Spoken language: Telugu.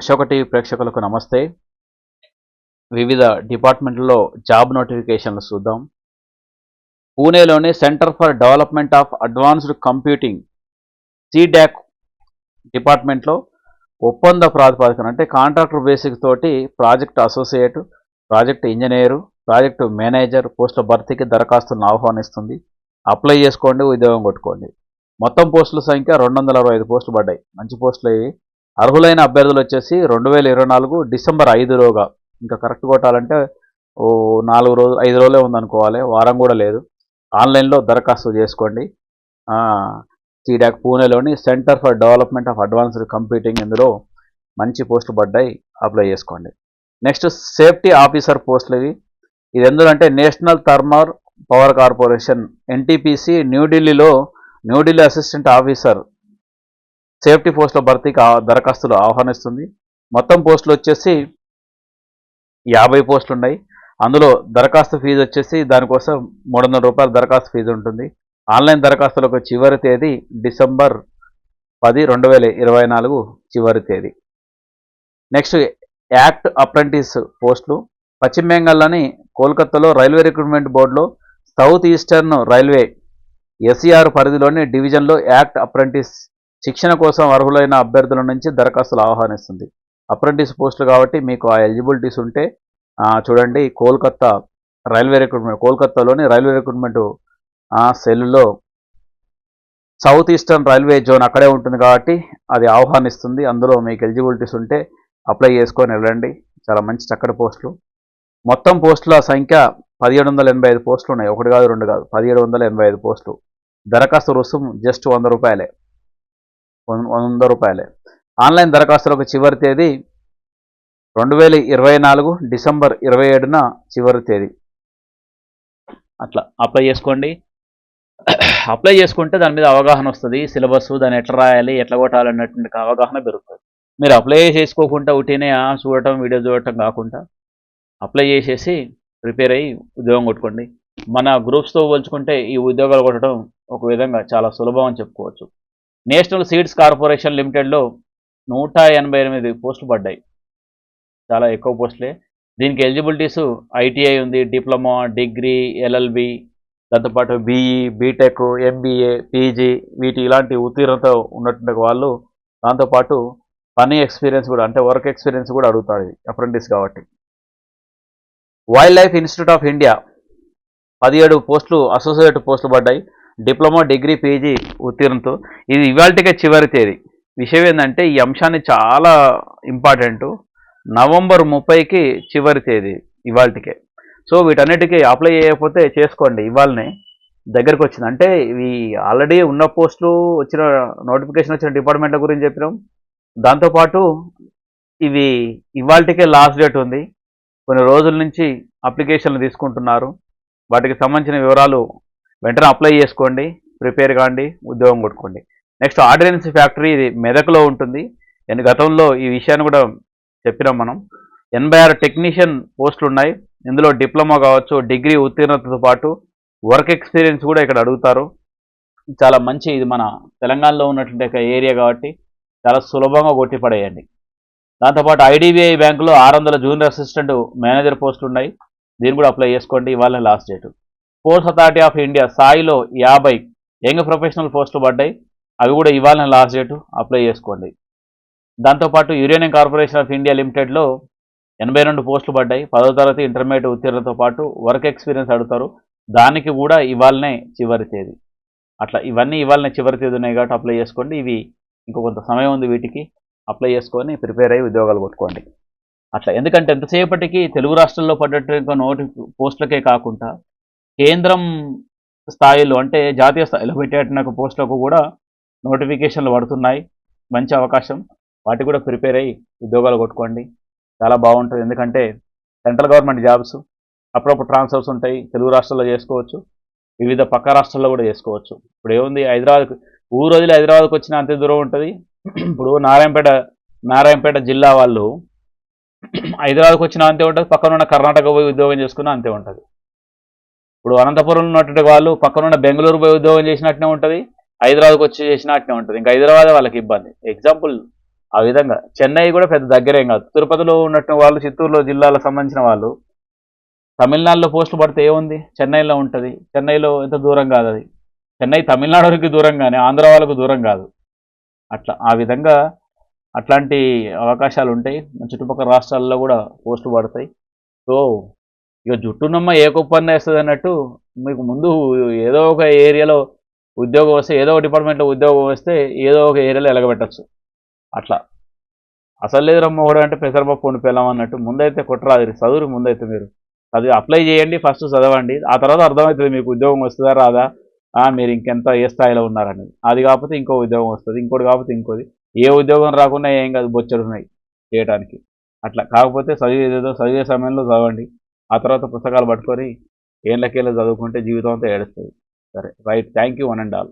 అశోక టీవీ ప్రేక్షకులకు నమస్తే. వివిధ డిపార్ట్మెంట్లలో జాబ్ నోటిఫికేషన్లు చూద్దాం. పూణేలోని centre for development of advanced computing CDAC డిపార్ట్మెంట్లో ఒప్పంద ప్రాతిపదికన అంటే కాంట్రాక్టర్ బేసిక్ తోటి project associate, project engineer, project manager పోస్టుల భర్తీకి దరఖాస్తులను ఆహ్వానిస్తుంది. అప్లై చేసుకోండి, ఉద్యోగం కొట్టుకోండి. మొత్తం పోస్టుల సంఖ్య 225 పోస్టులు పడ్డాయి. మంచి పోస్టులు ఇవి. అర్హులైన అభ్యర్థులు వచ్చేసి 2024 డిసెంబర్ 5లోగా, ఇంకా కరెక్ట్ కొట్టాలంటే 5 రోజులే ఉందనుకోవాలి, వారం కూడా లేదు. ఆన్లైన్లో దరఖాస్తు చేసుకోండి. CDAC పూణేలోని centre for development of advanced computing, ఇందులో మంచి పోస్టులు పడ్డాయి, అప్లై చేసుకోండి. నెక్స్ట్ సేఫ్టీ ఆఫీసర్ పోస్టులు ఇవి. ఇది ఎందులో అంటే national thermal power corporation NTPC New Delhi assistant officer safety పోస్టుల భర్తీకి దరఖాస్తులు ఆహ్వానిస్తుంది. మొత్తం పోస్టులు వచ్చేసి 50 పోస్టులు ఉన్నాయి. అందులో దరఖాస్తు ఫీజు వచ్చేసి దానికోసం 300 రూపాయల దరఖాస్తు ఫీజు ఉంటుంది. ఆన్లైన్ దరఖాస్తులకు చివరి తేదీ డిసెంబర్ 10, 2024 చివరి తేదీ. నెక్స్ట్ యాక్ట్ అప్రెంటిస్ పోస్టులు. పశ్చిమ బెంగాల్లోని కోల్కతాలో రైల్వే రిక్రూట్మెంట్ బోర్డులో సౌత్ ఈస్టర్న్ రైల్వే SER పరిధిలోని డివిజన్లో యాక్ట్ అప్రెంటిస్ శిక్షణ కోసం అర్హులైన అభ్యర్థుల నుంచి దరఖాస్తులు ఆహ్వానిస్తుంది. అప్రెంటిస్ పోస్టులు కాబట్టి మీకు ఆ ఎలిజిబిలిటీస్ ఉంటే చూడండి. కోల్కతాలోని రైల్వే రిక్రూట్మెంట్ సెల్లో సౌత్ ఈస్టర్న్ రైల్వే జోన్ అక్కడే ఉంటుంది కాబట్టి అది ఆహ్వానిస్తుంది. అందులో మీకు ఎలిజిబిలిటీస్ ఉంటే అప్లై చేసుకొని వెళ్ళండి. చాలా మంచి చక్కటి పోస్టులు. మొత్తం పోస్టుల సంఖ్య 1785 పోస్టులు ఉన్నాయి. 1 కాదు 2 కాదు, 1785 పోస్టులు. దరఖాస్తు రుసుము జస్ట్ 100 రూపాయలే. ఆన్లైన్ దరఖాస్తులకు చివరి తేదీ 2024 డిసెంబర్ 27న చివరి తేదీ. అట్లా అప్లై చేసుకోండి. అప్లై చేసుకుంటే దాని మీద అవగాహన వస్తుంది. సిలబస్, దాన్ని ఎట్లా రాయాలి, ఎట్లా కొట్టాలి అన్నటువంటి అవగాహన పెరుగుతుంది. మీరు అప్లై చేసుకోకుండా ఉట్టినే చూడటం, వీడియో చూడటం కాకుండా అప్లై చేసేసి ప్రిపేర్ అయ్యి ఉద్యోగం కొట్టుకోండి. మన గ్రూప్స్తో పోల్చుకుంటే ఈ ఉద్యోగాలు కొట్టడం ఒక విధంగా చాలా సులభం అని చెప్పుకోవచ్చు. నేషనల్ సీడ్స్ కార్పొరేషన్ లిమిటెడ్లో 188 పోస్టులు పడ్డాయి. చాలా ఎక్కువ పోస్టులే. దీనికి ఎలిజిబిలిటీస్ ITI ఉంది, డిప్లొమా, డిగ్రీ, LLB, దాంతోపాటు BE, బీటెక్, MBA, PG ఇలాంటి ఉత్తీర్ణత ఉన్నటువంటి వాళ్ళు. దాంతోపాటు పని ఎక్స్పీరియన్స్ కూడా, అంటే వర్క్ ఎక్స్పీరియన్స్ కూడా అడుగుతారు అప్రెంటిస్ కాబట్టి. Wild life institute of India 17 పోస్టులు అసోసియేట్ పోస్టులు పడ్డాయి. Diploma, degree, PG ఉత్తీర్ణతో. ఇది ఇవాళకే చివరి తేదీ. విషయం ఏంటంటే ఈ అంశాన్ని చాలా ఇంపార్టెంట్. నవంబర్ 30కి చివరి తేదీ ఇవాళకే. సో వీటన్నిటికీ అప్లై చేయకపోతే చేసుకోండి. ఇవాళనే దగ్గరికి వచ్చింది. అంటే ఇవి ఆల్రెడీ ఉన్న పోస్టులు వచ్చిన నోటిఫికేషన్ వచ్చిన డిపార్ట్మెంట్ల గురించి చెప్పినాం. దాంతోపాటు ఇవి ఇవాళకే లాస్ట్ డేట్ ఉంది. కొన్ని రోజుల నుంచి అప్లికేషన్లు తీసుకుంటున్నారు. వాటికి సంబంధించిన వివరాలు వెంటనే అప్లై చేసుకోండి, ప్రిపేర్ కాండి, ఉద్యోగం కొట్టుకోండి. నెక్స్ట్ ఆర్డినెన్స్ ఫ్యాక్టరీ, ఇది మెదక్లో ఉంటుంది. గతంలో ఈ విషయాన్ని కూడా చెప్పినాం మనం. 86 టెక్నీషియన్ పోస్టులు ఉన్నాయి. ఇందులో డిప్లొమా కావచ్చు, డిగ్రీ ఉత్తీర్ణతతో పాటు వర్క్ ఎక్స్పీరియన్స్ కూడా ఇక్కడ అడుగుతారు. చాలా మంచి, ఇది మన తెలంగాణలో ఉన్నటువంటి ఒక ఏరియా కాబట్టి చాలా సులభంగా కొట్టిపడేయండి. దాంతోపాటు IDBI బ్యాంకులో 600 జూనియర్ అసిస్టెంట్ మేనేజర్ పోస్టులు ఉన్నాయి. దీన్ని కూడా అప్లై చేసుకోండి. ఇవాళ last date. Sports authority of India సాయిలో 50 యంగ్ ప్రొఫెషనల్ పోస్టులు పడ్డాయి. అవి కూడా ఇవాళ లాస్ట్ డేట్, అప్లై చేసుకోండి. దాంతోపాటు యురేనియం కార్పొరేషన్ ఆఫ్ ఇండియా లిమిటెడ్లో 82 పోస్టులు పడ్డాయి. 10వ తరగతి ఇంటర్మీడియట్ ఉత్తీర్ణతో పాటు వర్క్ ఎక్స్పీరియన్స్ అడుగుతారు. దానికి కూడా ఇవాళనే చివరి తేదీ. అట్లా ఇవన్నీ ఇవాళనే చివరి తేదీ ఉన్నాయి కాబట్టి అప్లై చేసుకోండి. ఇవి ఇంకో కొంత సమయం ఉంది, వీటికి అప్లై చేసుకొని ప్రిపేర్ అయ్యి ఉద్యోగాలు కొట్టుకోండి. అట్లా ఎందుకంటే ఎంతసేపటికి తెలుగు రాష్ట్రాల్లో పడ్డట్టు పోస్టులకే కాకుండా కేంద్రం స్థాయిలో, అంటే జాతీయ స్థాయిలో పెట్టేట పోస్టులకు కూడా నోటిఫికేషన్లు పడుతున్నాయి. మంచి అవకాశం, వాటికి కూడా ప్రిపేర్ అయ్యి ఉద్యోగాలు కొట్టుకోండి. చాలా బాగుంటుంది. ఎందుకంటే సెంట్రల్ గవర్నమెంట్ జాబ్స్, అప్పుడప్పుడు ట్రాన్స్ఫర్స్ ఉంటాయి. తెలుగు రాష్ట్రాల్లో చేసుకోవచ్చు, వివిధ పక్క రాష్ట్రాల్లో కూడా చేసుకోవచ్చు. ఇప్పుడు ఏముంది, ఊరు వదిలి హైదరాబాద్కి వచ్చిన అంతే దూరం ఉంటుంది. ఇప్పుడు నారాయణపేట జిల్లా వాళ్ళు హైదరాబాద్కి వచ్చినా అంతే ఉంటుంది, పక్కన ఉన్న కర్ణాటక పోయి ఉద్యోగం చేసుకున్నా అంతే ఉంటుంది. ఇప్పుడు అనంతపురంలో ఉన్నటువంటి వాళ్ళు పక్కనున్న బెంగళూరు పోయి ఉద్యోగం చేసినట్టునే ఉంటుంది, హైదరాబాద్కి వచ్చి చేసినట్టునే ఉంటుంది. ఇంకా హైదరాబాద్ వాళ్ళకి ఇబ్బంది. ఎగ్జాంపుల్ ఆ విధంగా చెన్నై కూడా పెద్ద దగ్గరేం కాదు. తిరుపతిలో ఉన్నట్టు వాళ్ళు చిత్తూరులో జిల్లాలకు సంబంధించిన వాళ్ళు తమిళనాడులో పోస్టులు పడితే ఏముంది, చెన్నైలో ఉంటుంది. చెన్నైలో ఎంత దూరం కాదు అది. చెన్నై తమిళనాడుకి దూరం కానీ ఆంధ్ర వాళ్ళకు దూరం కాదు. అట్లా ఆ విధంగా అట్లాంటి అవకాశాలు ఉంటాయి. చుట్టుపక్కల రాష్ట్రాల్లో కూడా పోస్టులు పడతాయి. సో ఇక జుట్టున్నమ్మ ఏ కుప్పన్న వేస్తుంది అన్నట్టు మీకు ముందు ఏదో ఒక ఏరియాలో ఉద్యోగం వస్తే, ఏదో ఒక డిపార్ట్మెంట్లో ఉద్యోగం వస్తే ఏదో ఒక ఏరియాలో ఎలగబెట్టచ్చు. అట్లా అసలు లేదు రమ్మోడు అంటే పెసరపప్పు వండి పెళ్ళాం అన్నట్టు ముందైతే కొట్టరాదు. చదువురు ముందైతే మీరు చదివి అప్లై చేయండి, ఫస్ట్ చదవండి. ఆ తర్వాత అర్థమవుతుంది మీకు ఉద్యోగం వస్తుందా రాదా, మీరు ఇంకెంత ఏ స్థాయిలో ఉన్నారనేది. అది కాకపోతే ఇంకో ఉద్యోగం వస్తుంది, ఇంకోటి కాకపోతే ఇంకోటి. ఏ ఉద్యోగం రాకుండా ఏం కాదు, బొచ్చడు ఉన్నాయి చేయడానికి. అట్లా కాకపోతే చదివేదేదో చదివే సమయంలో చదవండి. ఆ తర్వాత పుస్తకాలు పట్టుకొని ఏళ్ళకేళ్ళు చదువుకుంటే జీవితం అంతా ఏడుస్తుంది. సరే, right. Thank you one and all.